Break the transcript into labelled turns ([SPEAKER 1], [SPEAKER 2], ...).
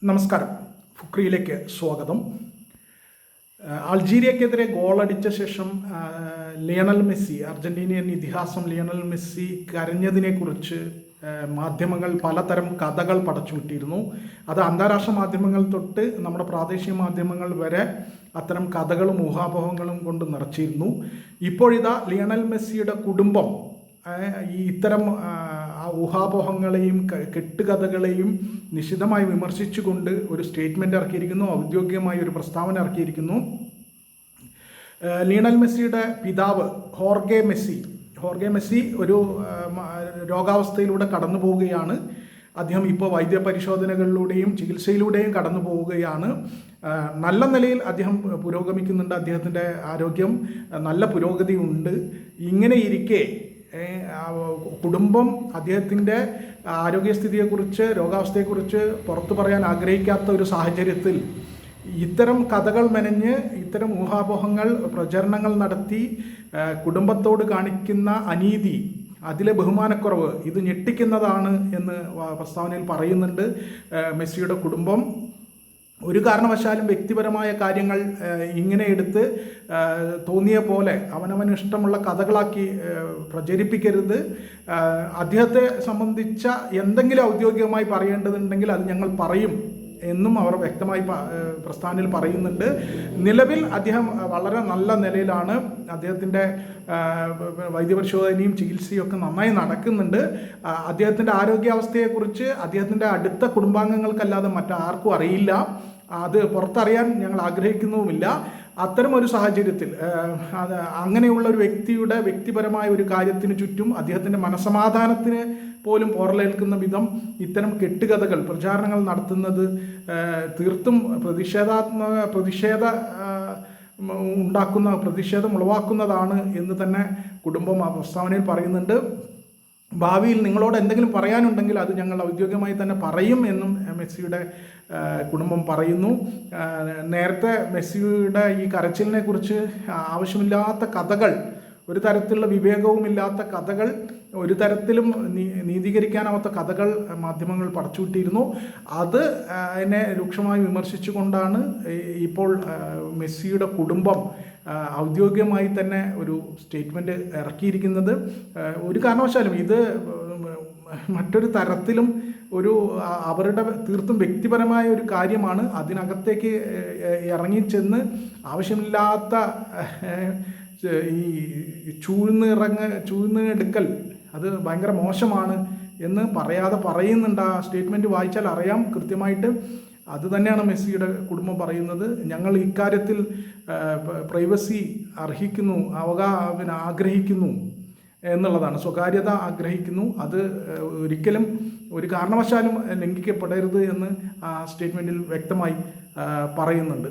[SPEAKER 1] നമസ്കാരം. ഫുക്രിയിലേക്ക് സ്വാഗതം. അൾജീരിയക്കെതിരെ ഗോളടിച്ച ശേഷം ലിയണൽ മെസ്സി, അർജന്റീനിയൻ ഇതിഹാസം ലിയണൽ മെസ്സി കരഞ്ഞതിനെക്കുറിച്ച് മാധ്യമങ്ങൾ പലതരം കഥകൾ പടച്ചുവിട്ടിരുന്നു. അത് അന്താരാഷ്ട്ര മാധ്യമങ്ങൾ തൊട്ട് നമ്മുടെ പ്രാദേശിക മാധ്യമങ്ങൾ വരെ അത്തരം കഥകളും ഊഹാപോഹങ്ങളും കൊണ്ട് നിറച്ചിരുന്നു. ഇപ്പോഴിതാ ലിയണൽ മെസ്സിയുടെ കുടുംബം ഇത്തരം ഊഹാപോഹങ്ങളെയും കെട്ടുകഥകളെയും നിശിതമായി വിമർശിച്ചുകൊണ്ട് ഒരു സ്റ്റേറ്റ്മെൻറ്റ് ഇറക്കിയിരിക്കുന്നു, ഔദ്യോഗികമായ ഒരു പ്രസ്താവന ഇറക്കിയിരിക്കുന്നു. ലിയണൽ മെസ്സിയുടെ പിതാവ് ഹോർഗെ മെസ്സി ഒരു രോഗാവസ്ഥയിലൂടെ കടന്നു പോവുകയാണ്. അദ്ദേഹം ഇപ്പോൾ വൈദ്യപരിശോധനകളിലൂടെയും ചികിത്സയിലൂടെയും കടന്നു പോവുകയാണ്. നല്ല നിലയിൽ അദ്ദേഹം പുരോഗമിക്കുന്നുണ്ട്. അദ്ദേഹത്തിൻ്റെ ആരോഗ്യം നല്ല പുരോഗതി ഉണ്ട്. ഇങ്ങനെ ഇരിക്കെ കുടുംബം അദ്ദേഹത്തിൻ്റെ ആരോഗ്യസ്ഥിതിയെക്കുറിച്ച്, രോഗാവസ്ഥയെക്കുറിച്ച് പുറത്തു പറയാൻ ആഗ്രഹിക്കാത്ത ഒരു സാഹചര്യത്തിൽ ഇത്തരം കഥകൾ മെനഞ്ഞ് ഇത്തരം ഊഹാപോഹങ്ങൾ പ്രചരണങ്ങൾ നടത്തി കുടുംബത്തോട് കാണിക്കുന്ന അനീതി, അതിലെ ബഹുമാനക്കുറവ് ഇത് ഞെട്ടിക്കുന്നതാണ് എന്ന് പ്രസ്താവനയിൽ പറയുന്നുണ്ട്. മെസ്സിയുടെ കുടുംബം ഒരു കാരണവശാലും വ്യക്തിപരമായ കാര്യങ്ങൾ ഇങ്ങനെ എടുത്ത് തോന്നിയ പോലെ അവനവന് ഇഷ്ടമുള്ള കഥകളാക്കി പ്രചരിപ്പിക്കരുത്. അദ്ദേഹത്തെ സംബന്ധിച്ച എന്തെങ്കിലും ഔദ്യോഗികമായി പറയേണ്ടതുണ്ടെങ്കിൽ അത് ഞങ്ങൾ പറയും എന്നും അവർ വ്യക്തമായി പ്രസ്താവനയിൽ പറയുന്നുണ്ട്. നിലവിൽ അദ്ദേഹം വളരെ നല്ല നിലയിലാണ്. അദ്ദേഹത്തിൻ്റെ വൈദ്യപരിശോധനയും ചികിത്സയും ഒക്കെ നന്നായി നടക്കുന്നുണ്ട്. അദ്ദേഹത്തിൻ്റെ ആരോഗ്യാവസ്ഥയെക്കുറിച്ച് അദ്ദേഹത്തിൻ്റെ അടുത്ത കുടുംബാംഗങ്ങൾക്കല്ലാതെ മറ്റാർക്കും അറിയില്ല. അത് പുറത്തറിയാൻ ഞങ്ങൾ ആഗ്രഹിക്കുന്നുമില്ല. അത്തരം ഒരു സാഹചര്യത്തിൽ അങ്ങനെയുള്ള ഒരു വ്യക്തിയുടെ വ്യക്തിപരമായ ഒരു കാര്യത്തിന് ചുറ്റും അദ്ദേഹത്തിൻ്റെ മനസ്സമാധാനത്തിന് പോലും പോറലേൽക്കുന്ന വിധം ഇത്തരം കെട്ടുകഥകൾ പ്രചാരണങ്ങൾ നടത്തുന്നത് തീർത്തും പ്രതിഷേധം ഉളവാക്കുന്നതാണ് എന്ന് തന്നെ കുടുംബം ആ പ്രസ്താവനയിൽ പറയുന്നുണ്ട്. ഭാവിയിൽ നിങ്ങളോട് എന്തെങ്കിലും പറയാനുണ്ടെങ്കിൽ അത് ഞങ്ങൾ ഔദ്യോഗികമായി തന്നെ പറയും എന്നും മെസ്സിയുടെ കുടുംബം പറയുന്നു. നേരത്തെ മെസ്സിയുടെ ഈ കരച്ചിലിനെ കുറിച്ച് ആവശ്യമില്ലാത്ത കഥകൾ, ഒരു തരത്തിലുള്ള വിവേകവുമില്ലാത്ത കഥകൾ, ഒരു തരത്തിലും നീതീകരിക്കാനാവാത്ത കഥകൾ മാധ്യമങ്ങൾ പടച്ചുവിട്ടിരുന്നു. അത് എന്നെ രൂക്ഷമായി വിമർശിച്ചുകൊണ്ടാണ് ഇപ്പോൾ മെസ്സിയുടെ കുടുംബം ഔദ്യോഗികമായി തന്നെ ഒരു സ്റ്റേറ്റ്മെൻറ്റ് ഇറക്കിയിരിക്കുന്നത്. ഒരു കാരണവശാലും ഇത് മറ്റൊരു തരത്തിലും അവരുടെ തീർത്തും വ്യക്തിപരമായ ഒരു കാര്യമാണ്. അതിനകത്തേക്ക് ഇറങ്ങിച്ചെന്ന് ആവശ്യമില്ലാത്ത ഈ ചൂഴ്ന്ന് എടുക്കൽ അത് ഭയങ്കര മോശമാണ് എന്ന് പറയാതെ പറയുന്നുണ്ട്. ആ സ്റ്റേറ്റ്മെൻറ്റ് വായിച്ചാൽ അറിയാം കൃത്യമായിട്ട്. അത് തന്നെയാണ് മെസ്സിയുടെ കുടുംബം പറയുന്നത്. ഞങ്ങൾ ഇക്കാര്യത്തിൽ പ്രൈവസി അർഹിക്കുന്നു, ആഗ്രഹിക്കുന്നു എന്നുള്ളതാണ്. സ്വകാര്യത ആഗ്രഹിക്കുന്നു. അത് ഒരിക്കലും ഒരു കാരണവശാലും ലംഘിക്കപ്പെടരുത് എന്ന് ആ സ്റ്റേറ്റ്മെൻറ്റിൽ വ്യക്തമായി പറയുന്നുണ്ട്.